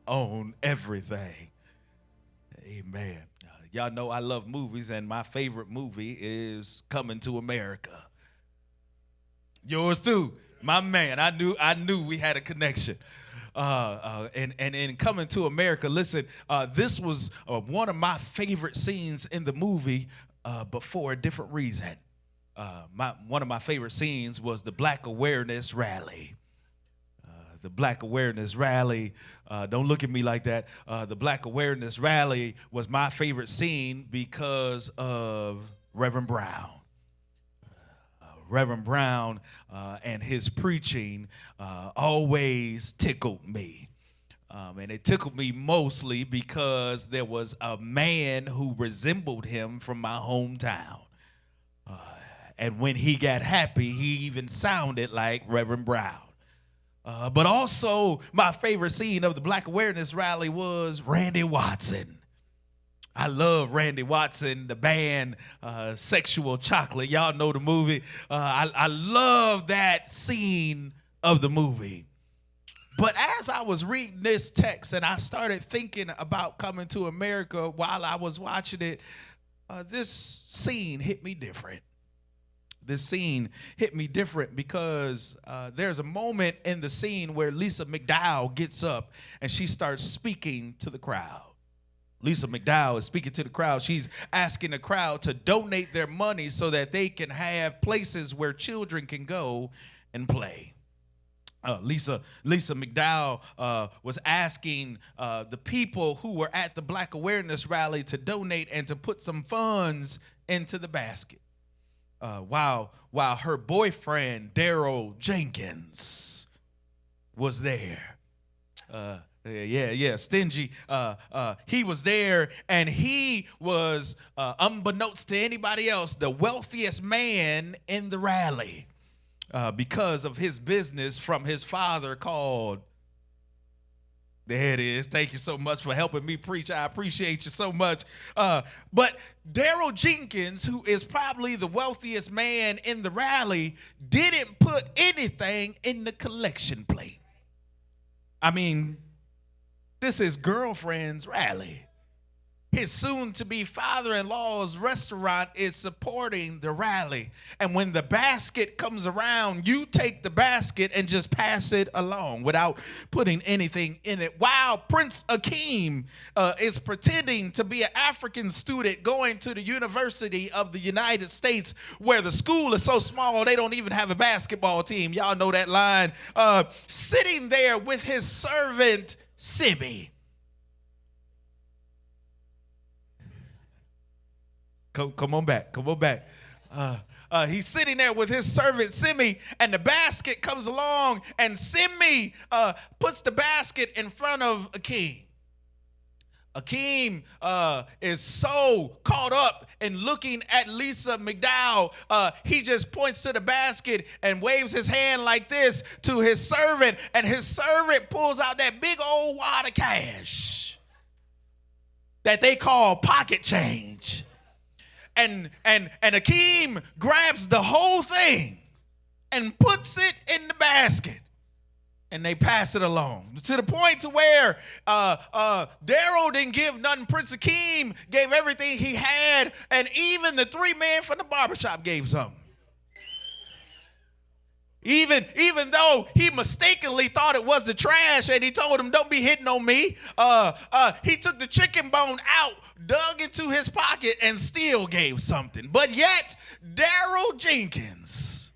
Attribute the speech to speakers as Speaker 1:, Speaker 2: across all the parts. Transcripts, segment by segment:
Speaker 1: on everything. Amen. Y'all know I love movies, and my favorite movie is Coming to America. Yours too, my man. I knew we had a connection. And in Coming to America, listen, this was one of my favorite scenes in the movie, but for a different reason. One of my favorite scenes was the Black Awareness Rally. The Black Awareness Rally, don't look at me like that. The Black Awareness Rally was my favorite scene because of Reverend Brown. Reverend Brown and his preaching always tickled me. And it tickled me mostly because there was a man who resembled him from my hometown. And when he got happy, he even sounded like Reverend Brown. But also, my favorite scene of the Black Awareness Rally was Randy Watson. I love Randy Watson, the band Sexual Chocolate. Y'all know the movie. I love that scene of the movie. But as I was reading this text and I started thinking about Coming to America while I was watching it, this scene hit me different. This scene hit me different because there's a moment in the scene where Lisa McDowell gets up and she starts speaking to the crowd. Lisa McDowell is speaking to the crowd. She's asking the crowd to donate their money so that they can have places where children can go and play. Lisa McDowell was asking the people who were at the Black Awareness Rally to donate and to put some funds into the basket. While her boyfriend, Daryl Jenkins, was there. Stingy. He was there, and he was, unbeknownst to anybody else, the wealthiest man in the rally because of his business from his father called. There it is. Thank you so much for helping me preach. I appreciate you so much. But Daryl Jenkins, who is probably the wealthiest man in the rally, didn't put anything in the collection plate. I mean, this is girlfriend's rally. His soon-to-be father-in-law's restaurant is supporting the rally. And when the basket comes around, you take the basket and just pass it along without putting anything in it. While Prince Akeem is pretending to be an African student going to the University of the United States, where the school is so small they don't even have a basketball team. Y'all know that line. Sitting there with his servant, Simi. Come on back. He's sitting there with his servant, Simi, and the basket comes along, and Simi puts the basket in front of Akeem. Akeem is so caught up in looking at Lisa McDowell, he just points to the basket and waves his hand like this to his servant, and his servant pulls out that big old wad of cash that they call pocket change. And Akeem grabs the whole thing and puts it in the basket. And they pass it along to the point to where Daryl didn't give nothing. Prince Akeem gave everything he had, and even the three men from the barbershop gave something. Even though he mistakenly thought it was the trash and he told him, don't be hitting on me, he took the chicken bone out, dug into his pocket, and still gave something. But yet, Daryl Jenkins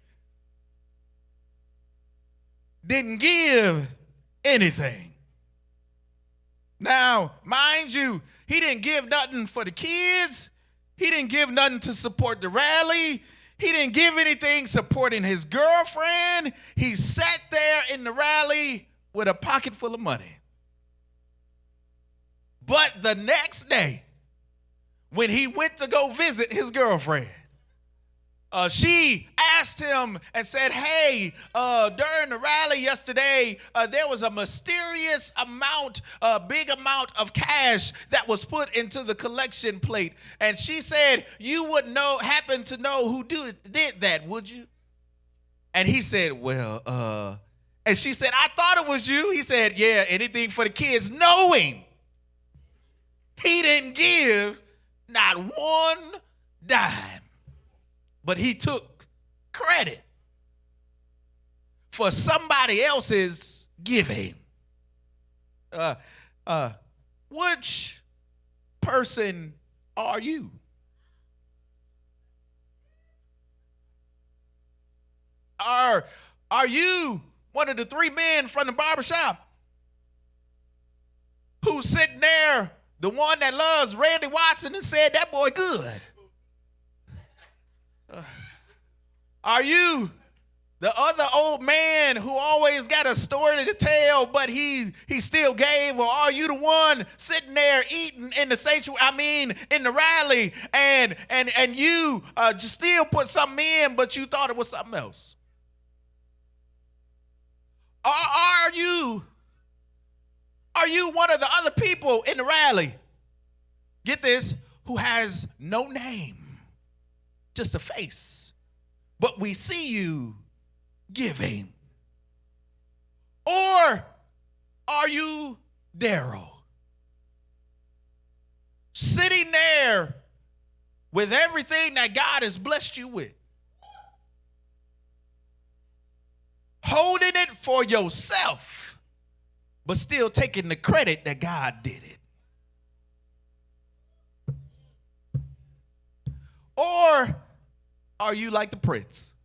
Speaker 1: didn't give anything. Now, mind you, he didn't give nothing for the kids. He didn't give nothing to support the rally. He didn't give anything supporting his girlfriend. He sat there in the rally with a pocket full of money. But the next day, when he went to go visit his girlfriend, she asked him and said, hey, during the rally yesterday, there was a mysterious amount, a big amount of cash that was put into the collection plate. And she said, you wouldn't happen to know who did that, would you? And he said, well, And she said, I thought it was you. He said, yeah, anything for the kids, knowing he didn't give not one dime. But he took credit for somebody else's giving. Which person are you? Are you one of the three men from the barbershop who's sitting there, the one that loves Randy Watson and said, that boy good? Are you the other old man who always got a story to tell, but he still gave? Or are you the one sitting there eating in the sanctuary, in the rally, and you just still put something in, but you thought it was something else? Or are you one of the other people in the rally, get this, who has no name, just a face, but we see you giving? Or are you Daryl, sitting there with everything that God has blessed you with, holding it for yourself, but still taking the credit that God did it? Or are you like the prince,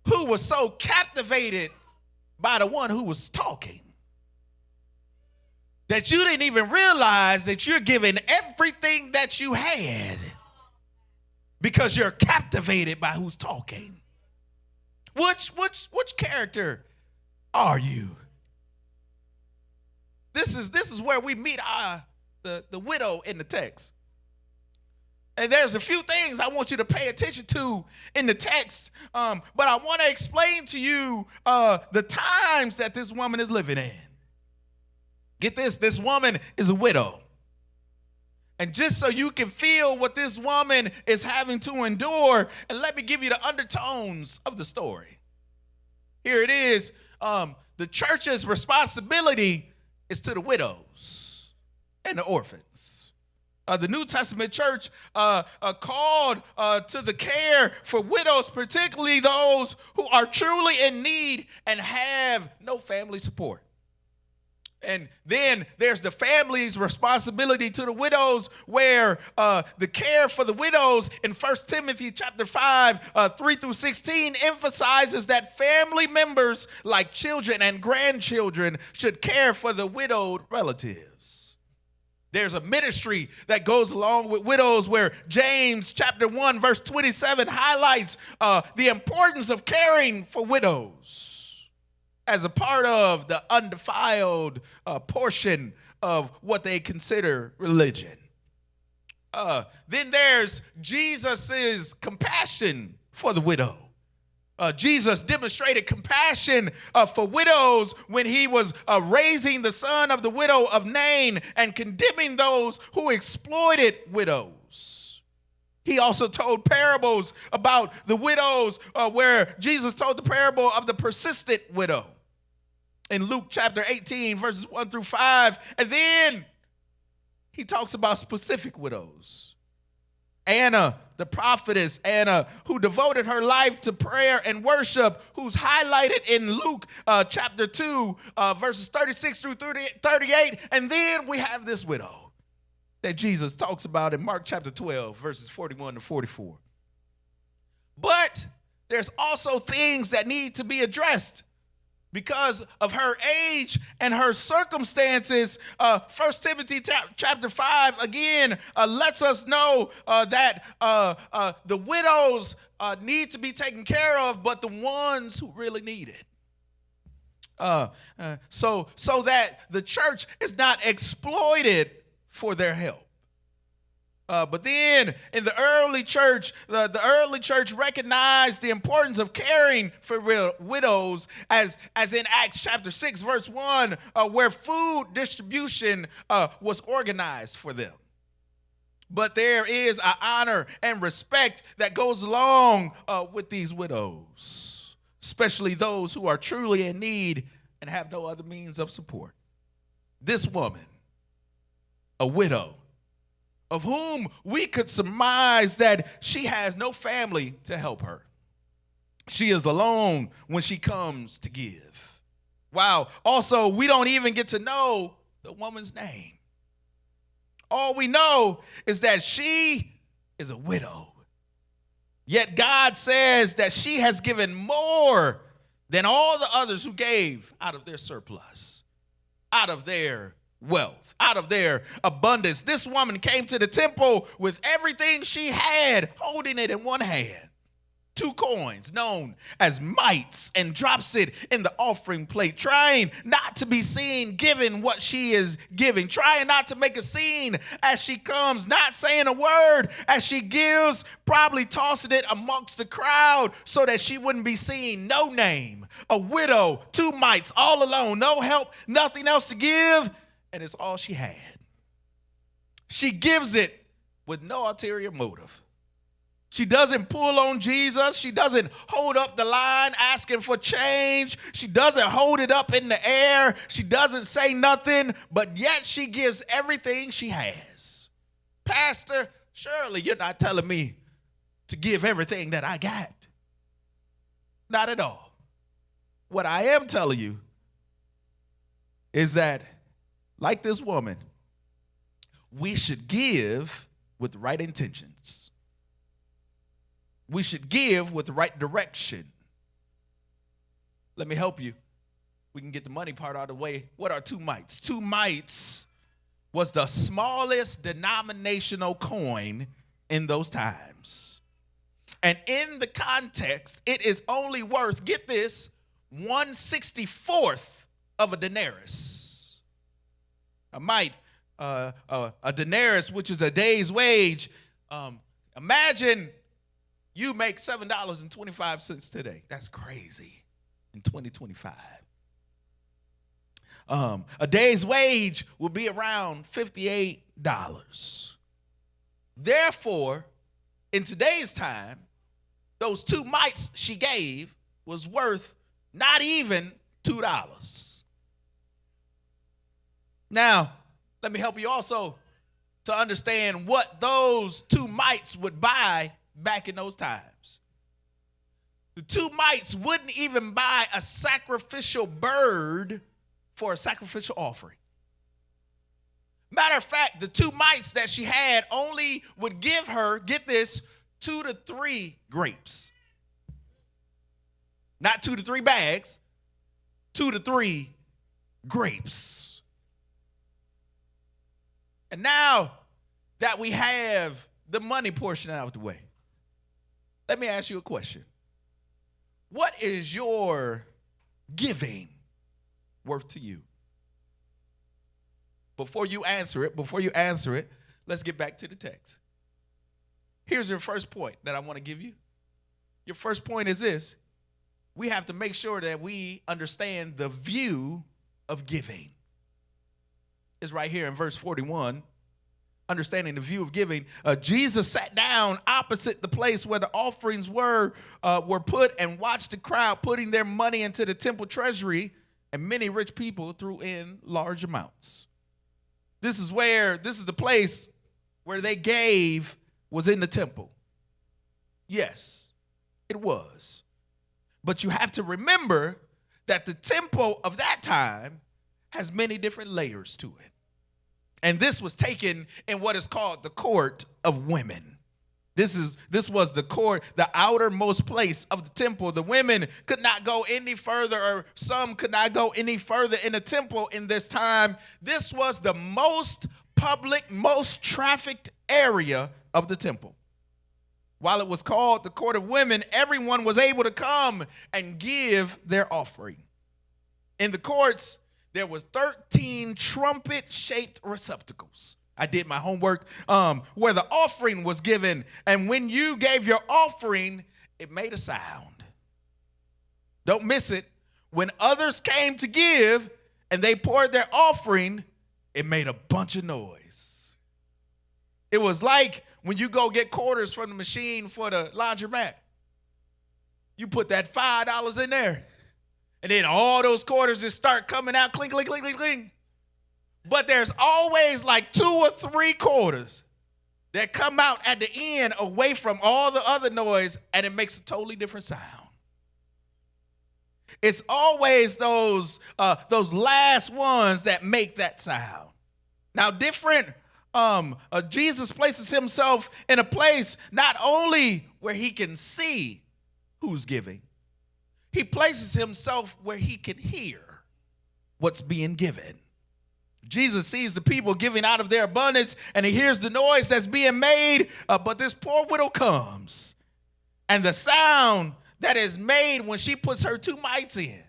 Speaker 1: who was so captivated by the one who was talking that you didn't even realize that you're giving everything that you had because you're captivated by who's talking? Which character are you? This is where we meet the widow in the text. And there's a few things I want you to pay attention to in the text, but I want to explain to you the times that this woman is living in. Get this woman is a widow. And just so you can feel what this woman is having to endure, and let me give you the undertones of the story. Here it is. The church's responsibility is to the widows and the orphans. The New Testament church called to the care for widows, particularly those who are truly in need and have no family support. And then there's the family's responsibility to the widows, where the care for the widows in 1 Timothy chapter 5, 3 through 16 emphasizes that family members like children and grandchildren should care for the widowed relatives. There's a ministry that goes along with widows, where James chapter 1 verse 27 highlights the importance of caring for widows as a part of the undefiled portion of what they consider religion. Then there's Jesus's compassion for the widow. Jesus demonstrated compassion for widows when he was raising the son of the widow of Nain and condemning those who exploited widows. He also told parables about the widows, where Jesus told the parable of the persistent widow in Luke chapter 18, verses 1 through 5. And then he talks about specific widows. Anna, the prophetess Anna, who devoted her life to prayer and worship, who's highlighted in Luke chapter 2, verses 36 through 38. And then we have this widow that Jesus talks about in Mark chapter 12, verses 41 to 44. But there's also things that need to be addressed because of her age and her circumstances. 1 Timothy chapter 5, again, lets us know that the widows need to be taken care of, but the ones who really need it. So that the church is not exploited for their help. But then in the early church, the early church recognized the importance of caring for widows, as in Acts chapter 6, verse 1, where food distribution was organized for them. But there is an honor and respect that goes along with these widows. especially those who are truly in need and have no other means of support. This woman, a widow, of whom we could surmise that she has no family to help her. She is alone when she comes to give. Wow. Also, we don't even get to know the woman's name. All we know is that she is a widow. Yet God says that she has given more than all the others who gave out of their surplus, out of their wealth, out of their abundance. This woman came to the temple with everything she had, holding it in one hand. 2 coins known as mites, and drops it in the offering plate, trying not to be seen giving what she is giving, trying not to make a scene as she comes, not saying a word as she gives, probably tossing it amongst the crowd so that she wouldn't be seen. No name, a widow, 2 mites, all alone, no help, nothing else to give, and it's all she had. She gives it with no ulterior motive. She doesn't pull on Jesus. She doesn't hold up the line asking for change. She doesn't hold it up in the air. She doesn't say nothing, but yet she gives everything she has. Pastor, surely you're not telling me to give everything that I got. Not at all. What I am telling you is that, like this woman, we should give with the right intentions. We should give with the right direction. Let me help you. We can get the money part out of the way. What are 2 mites? 2 mites was the smallest denominational coin in those times. And in the context, it is only worth, get this, 1/64th of a denarius. A mite, a denarius, which is a day's wage. Imagine you make $7.25 today. That's crazy in 2025. A day's wage will be around $58. Therefore, in today's time, those 2 mites she gave was worth not even $2. Now, let me help you also to understand what those 2 mites would buy back in those times. The 2 mites wouldn't even buy a sacrificial bird for a sacrificial offering. Matter of fact, the 2 mites that she had only would give her, get this, 2 to 3 grapes. Not 2 to 3 bags, 2 to 3 grapes. And now that we have the money portion out of the way, let me ask you a question. What is your giving worth to you? Before you answer it, let's get back to the text. Here's your first point that I want to give you. Your first point is this: we have to make sure that we understand the view of giving. It's right here in verse 41. Understanding the view of giving. Jesus sat down opposite the place where the offerings were put and watched the crowd putting their money into the temple treasury, and many rich people threw in large amounts. This is the place where they gave, was in the temple. Yes, it was. But you have to remember that the temple of that time has many different layers to it. And this was taken in what is called the court of women. This was the court, the outermost place of the temple. The women could not go any further, or some could not go any further in the temple in this time. This was the most public, most trafficked area of the temple. While it was called the court of women, everyone was able to come and give their offering. In the courts, there were 13 trumpet-shaped receptacles. I did my homework, where the offering was given. And when you gave your offering, it made a sound. Don't miss it. When others came to give and they poured their offering, it made a bunch of noise. It was like when you go get quarters from the machine for the laundromat. You put that $5 in there, and then all those quarters just start coming out, clink, clink, clink, clink, clink. But there's always like 2 or 3 quarters that come out at the end away from all the other noise, and it makes a totally different sound. It's always those last ones that make that sound. Now, Jesus places himself in a place not only where he can see who's giving, he places himself where he can hear what's being given. Jesus sees the people giving out of their abundance, and he hears the noise that's being made, but this poor widow comes, and the sound that is made when she puts her 2 mites in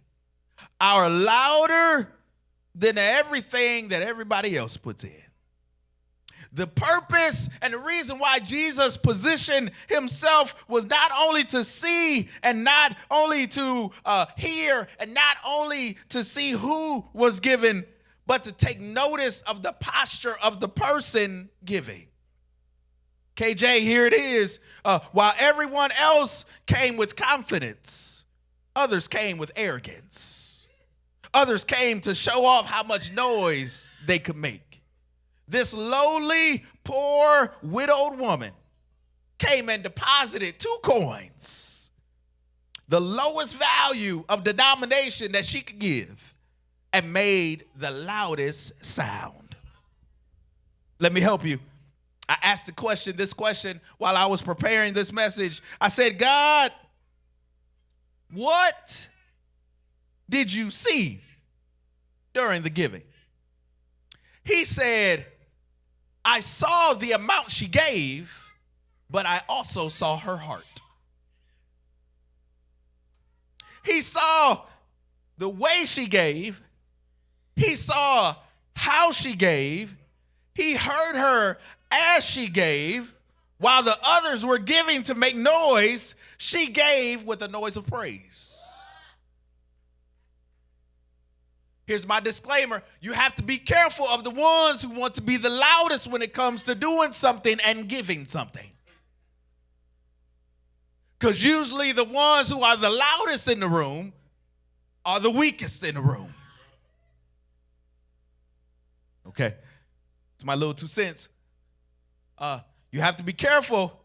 Speaker 1: are louder than everything that everybody else puts in. The purpose and the reason why Jesus positioned himself was not only to see and not only to hear and not only to see who was given, but to take notice of the posture of the person giving. KJ, here it is. While everyone else came with confidence, others came with arrogance. Others came to show off how much noise they could make. This lowly, poor, widowed woman came and deposited 2 coins, the lowest value of denomination that she could give, and made the loudest sound. Let me help you. I asked this question while I was preparing this message. I said, God, what did you see during the giving? He said, I saw the amount she gave, but I also saw her heart. He saw the way she gave. He saw how she gave. He heard her as she gave. While the others were giving to make noise, she gave with a noise of praise. Here's my disclaimer. You have to be careful of the ones who want to be the loudest when it comes to doing something and giving something. Because usually the ones who are the loudest in the room are the weakest in the room. Okay, it's my little 2 cents. You have to be careful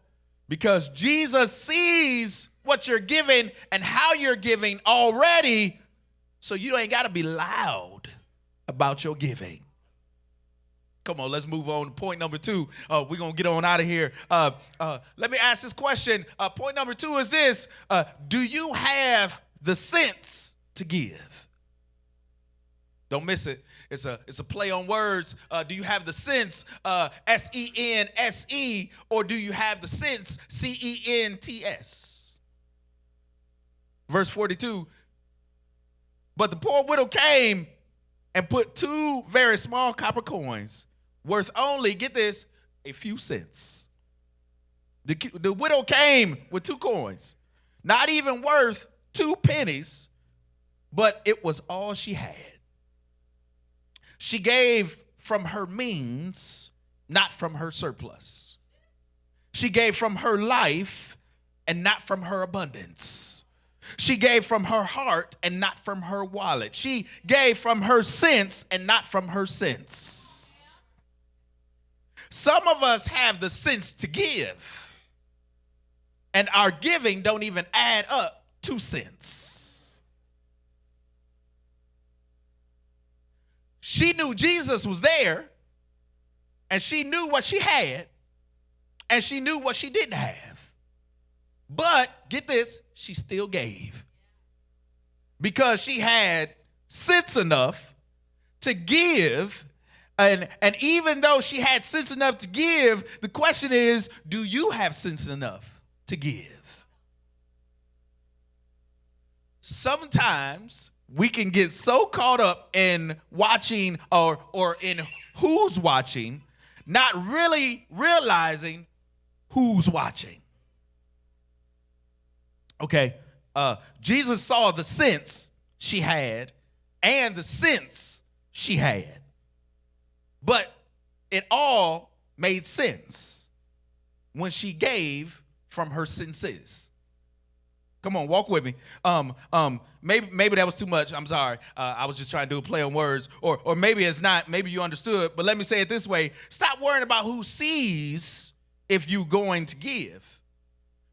Speaker 1: because Jesus sees what you're giving and how you're giving already, so you ain't got to be loud about your giving. Come on, let's move on to point number 2. We're going to get on out of here. Let me ask this question. Point number 2 is this. Do you have the sense to give? Don't miss it. It's a play on words. Do you have the sense, S-E-N-S-E, or do you have the sense, C-E-N-T-S? Verse 42, but the poor widow came and put 2 very small copper coins worth only, get this, a few cents. The widow came with 2 coins, not even worth 2 pennies, but it was all she had. She gave from her means, not from her surplus. She gave from her life and not from her abundance. She gave from her heart and not from her wallet. She gave from her sense and not from her sense. Some of us have the sense to give, and our giving don't even add up 2 cents. She knew Jesus was there, and she knew what she had, and she knew what she didn't have. But, get this, she still gave. Because she had sense enough to give, and even though she had sense enough to give, the question is, do you have sense enough to give? Sometimes we can get so caught up in watching or in who's watching, not really realizing who's watching. Okay, Jesus saw the sense she had and the sense she had. But it all made sense when she gave from her senses. Come on, walk with me. Maybe that was too much. I'm sorry. I was just trying to do a play on words, or maybe it's not. Maybe you understood. But let me say it this way: stop worrying about who sees if you're going to give,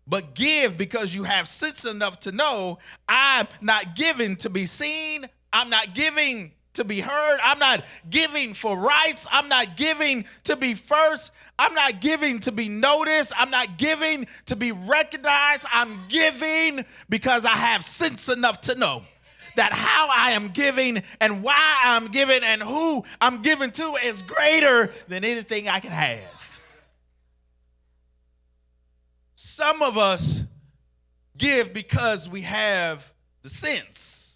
Speaker 1: but give because you have sense enough to know I'm not giving to be seen. I'm not giving to be heard. I'm not giving for rights. I'm not giving to be first. I'm not giving to be noticed. I'm not giving to be recognized. I'm giving because I have sense enough to know that how I am giving and why I'm giving and who I'm giving to is greater than anything I can have. Some of us give because we have the sense.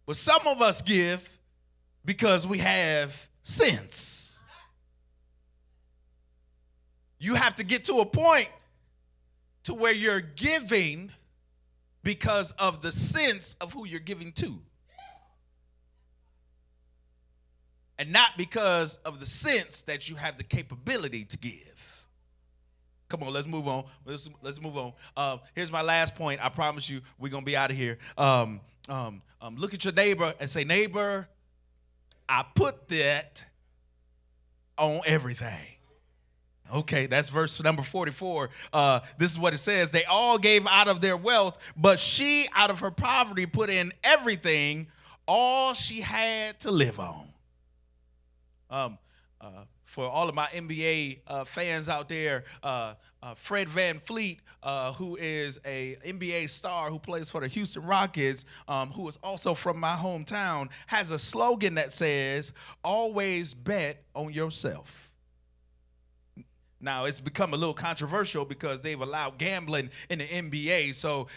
Speaker 1: But some of us give because we have sense. You have to get to a point to where you're giving because of the sense of who you're giving to. And not because of the sense that you have the capability to give. Come on, let's move on. Let's move on. Here's my last point. I promise you we're going to be out of here. Look at your neighbor and say, neighbor, I put that on everything. Okay, that's verse number 44. This is what it says. They all gave out of their wealth, but she out of her poverty put in everything, all she had to live on. For all of my NBA fans out there, Fred VanVleet, who is a NBA star who plays for the Houston Rockets, who is also from my hometown, has a slogan that says, always bet on yourself. Now, it's become a little controversial because they've allowed gambling in the NBA, so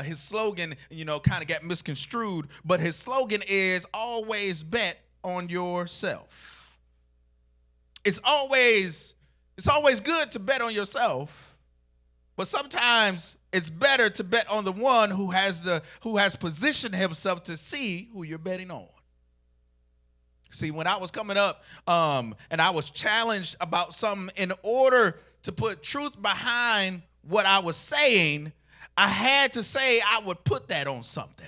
Speaker 1: his slogan, kind of got misconstrued, but his slogan is always bet on yourself. It's always good to bet on yourself, but sometimes it's better to bet on the one who has positioned himself to see who you're betting on. See, when I was coming up, and I was challenged about something, in order to put truth behind what I was saying, I had to say I would put that on something.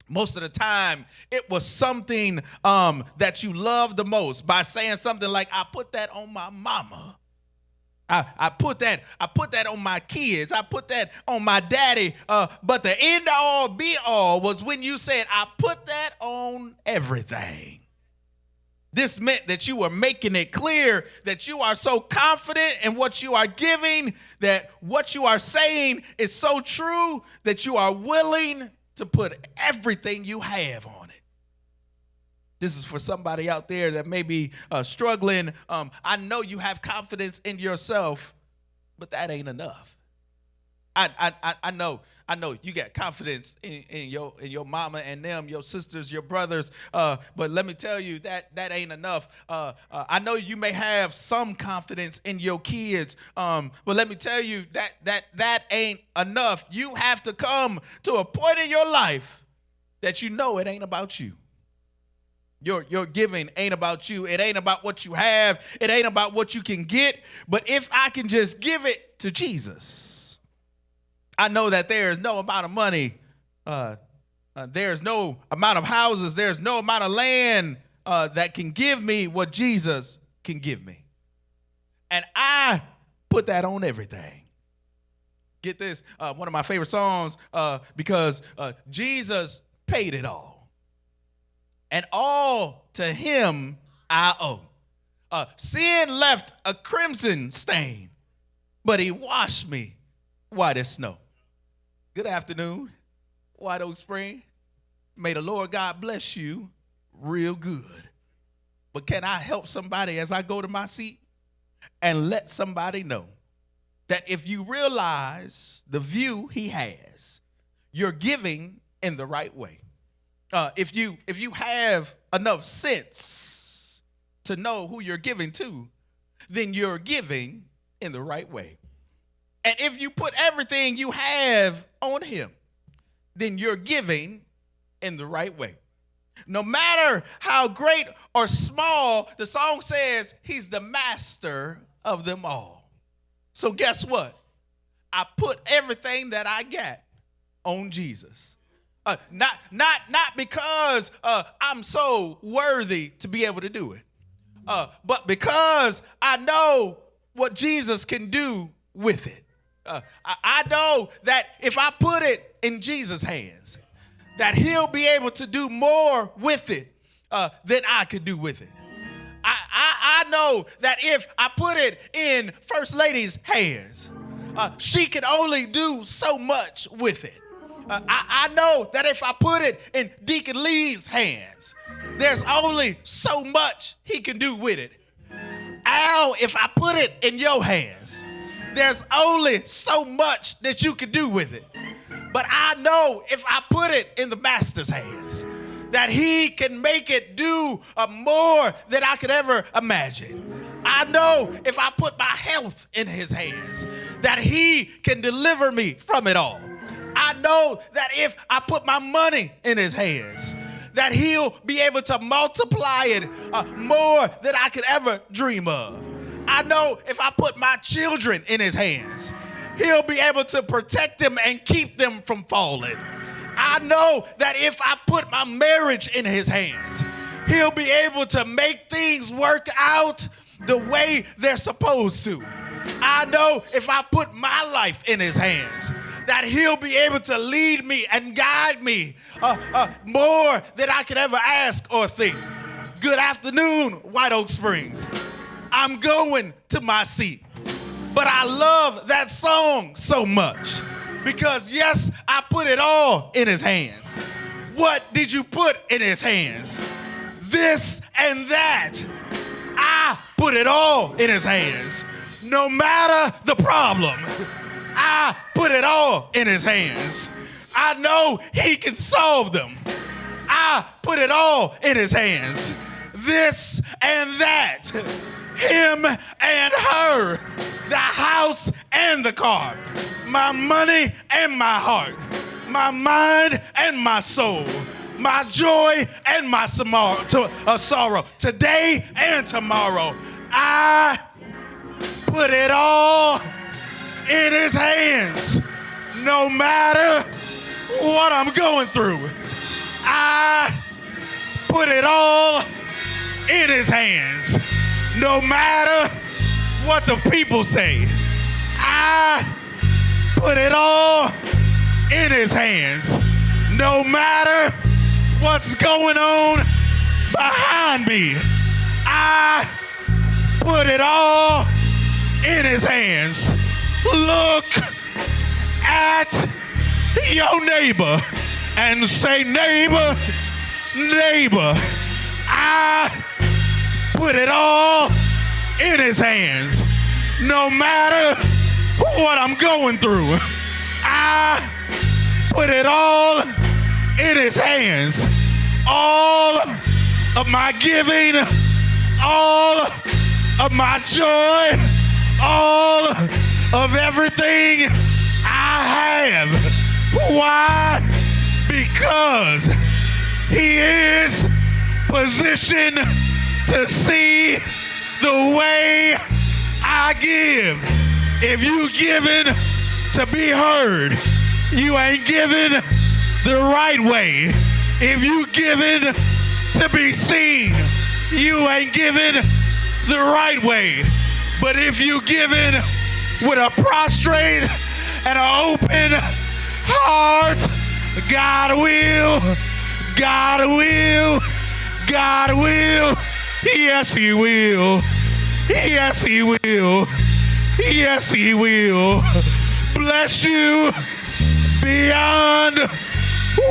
Speaker 1: Most of the time, it was something that you love the most, by saying something like, I put that on my mama. I put that on my kids. I put that on my daddy. But the end all be all was when you said, I put that on everything. This meant that you were making it clear that you are so confident in what you are giving, that what you are saying is so true that you are willing to put everything you have on it. This is for somebody out there that may be struggling. I know you have confidence in yourself, but that ain't enough. I know you got confidence in your mama and them, your sisters, your brothers. But let me tell you that ain't enough. I know you may have some confidence in your kids. But let me tell you that ain't enough. You have to come to a point in your life that you know it ain't about you. Your giving ain't about you. It ain't about what you have. It ain't about what you can get. But if I can just give it to Jesus, I know that there is no amount of money, there's no amount of houses, there's no amount of land that can give me what Jesus can give me. And I put that on everything. Get this, one of my favorite songs, because Jesus paid it all. And all to him I owe. Sin left a crimson stain, but he washed me white as snow. Good afternoon, White Oak Spring. May the Lord God bless you real good. But can I help somebody as I go to my seat and let somebody know that if you realize the view he has, you're giving in the right way. If you have enough sense to know who you're giving to, then you're giving in the right way. And if you put everything you have on him, then you're giving in the right way. No matter how great or small, the song says he's the master of them all. So guess what? I put everything that I got on Jesus. Not because I'm so worthy to be able to do it, but because I know what Jesus can do with it. I know that if I put it in Jesus' hands, that he'll be able to do more with it than I could do with it. I know that if I put it in First Lady's hands, she can only do so much with it. I know that if I put it in Deacon Lee's hands, there's only so much he can do with it. Al, if I put it in your hands, there's only so much that you can do with it. But I know if I put it in the master's hands, that he can make it do more than I could ever imagine. I know if I put my health in his hands, that he can deliver me from it all. I know that if I put my money in his hands, that he'll be able to multiply it more than I could ever dream of. I know if I put my children in his hands, he'll be able to protect them and keep them from falling. I know that if I put my marriage in his hands, he'll be able to make things work out the way they're supposed to. I know if I put my life in his hands, that he'll be able to lead me and guide me more than I could ever ask or think. Good afternoon, White Oak Springs. I'm going to my seat. But I love that song so much because, yes, I put it all in his hands. What did you put in his hands? This and that. I put it all in his hands. No matter the problem, I put it all in his hands. I know he can solve them. I put it all in his hands. This and that. Him and her. The house and the car. My money and my heart. My mind and my soul. My joy and my sorrow. Today and tomorrow. I put it all in his hands. No matter what I'm going through, I put it all in his hands. No matter what the people say, I put it all in his hands. No matter what's going on behind me, I put it all in his hands. Look at your neighbor and say, neighbor, neighbor, I put it all in his hands. No matter what I'm going through, I put it all in his hands. All of my giving, all of my joy, all of everything I have. Why? Because he is positioned to see the way I give. If you giving to be heard, you ain't giving the right way. If you giving to be seen, you ain't giving the right way. But if you giving with a prostrate and an open heart, God will, God will, God will. Yes, he will. Yes, he will. Yes, he will. Bless you beyond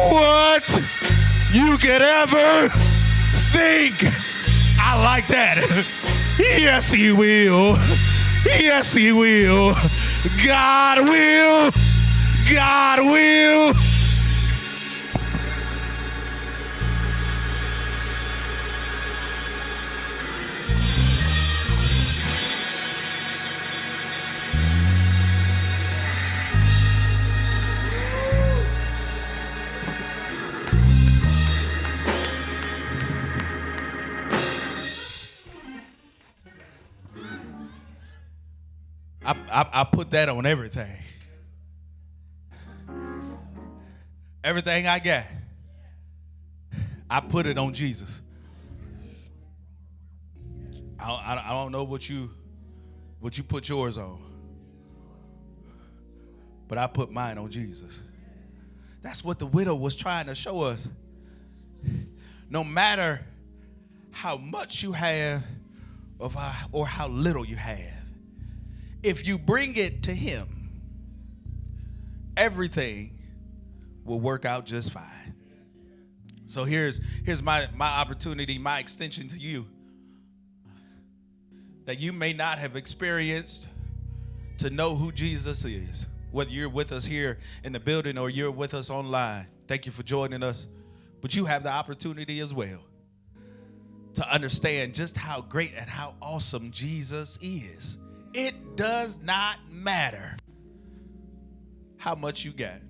Speaker 1: what you could ever think. I like that. Yes, he will. Yes, he will. God will. God will. I put that on everything. Everything I got, I put it on Jesus. I don't know what you put yours on, but I put mine on Jesus. That's what the widow was trying to show us. No matter how much you have or how little you have, if you bring it to him, everything will work out just fine. So here's my opportunity, my extension to you, that you may not have experienced to know who Jesus is, whether you're with us here in the building or you're with us online. Thank you for joining us. But you have the opportunity as well to understand just how great and how awesome Jesus is. It does not matter how much you got.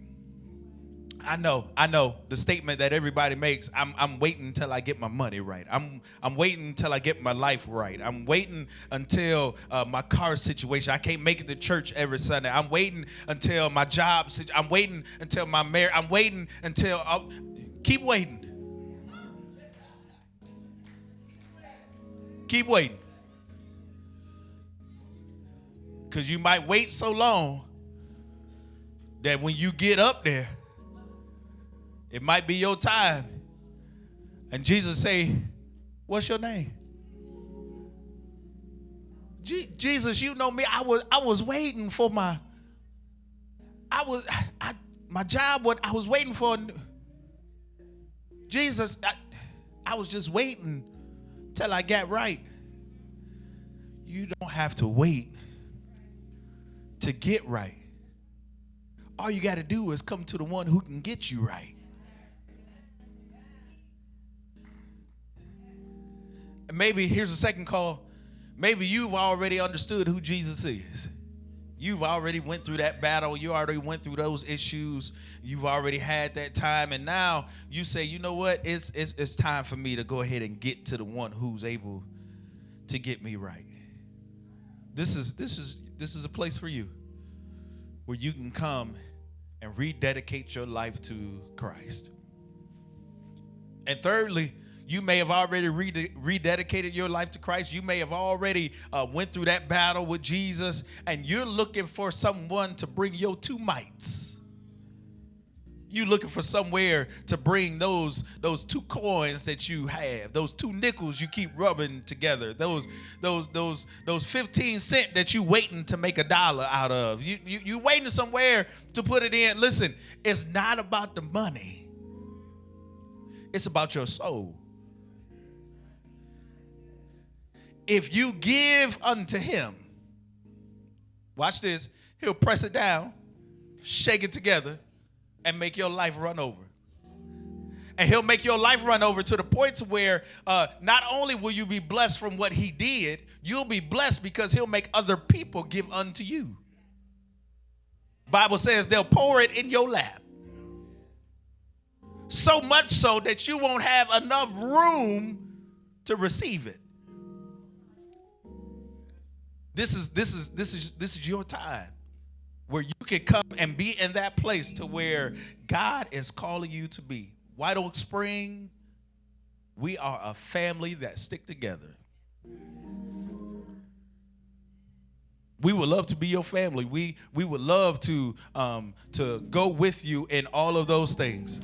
Speaker 1: I know the statement that everybody makes, I'm waiting until I get my money right. I'm waiting until I get my life right. I'm waiting until my car situation, I can't make it to church every Sunday. I'm waiting until my job, I'm waiting until my marriage, I'm waiting until, keep waiting. Keep waiting. Because you might wait so long that when you get up there, it might be your time. And Jesus say, what's your name? Jesus, you know me. I was waiting for my job. What I was waiting for. Jesus, I was just waiting till I got right. You don't have to wait to get right. All you got to do is come to the one who can get you right. And maybe here's a second call. Maybe you've already understood who Jesus is. You've already went through that battle. You already went through those issues. You've already had that time. And now you say, you know what? It's time for me to go ahead and get to the one who's able to get me right. This is a place for you where you can come and rededicate your life to Christ. And thirdly, you may have already rededicated your life to Christ. You may have already went through that battle with Jesus, and you're looking for someone to bring your two mites. You're looking for somewhere to bring those two coins that you have, those two nickels you keep rubbing together, those 15 cents that you waiting to make $1 out of. You waiting somewhere to put it in. Listen, it's not about the money. It's about your soul. If you give unto him, watch this, he'll press it down, shake it together, and make your life run over. And he'll make your life run over to the point to where not only will you be blessed from what he did, you'll be blessed because he'll make other people give unto you. Bible says they'll pour it in your lap. So much so that you won't have enough room to receive it. This is your time where you can come and be in that place to where God is calling you to be. White Oak Spring, we are a family that stick together. We would love to be your family. We would love to go with you in all of those things.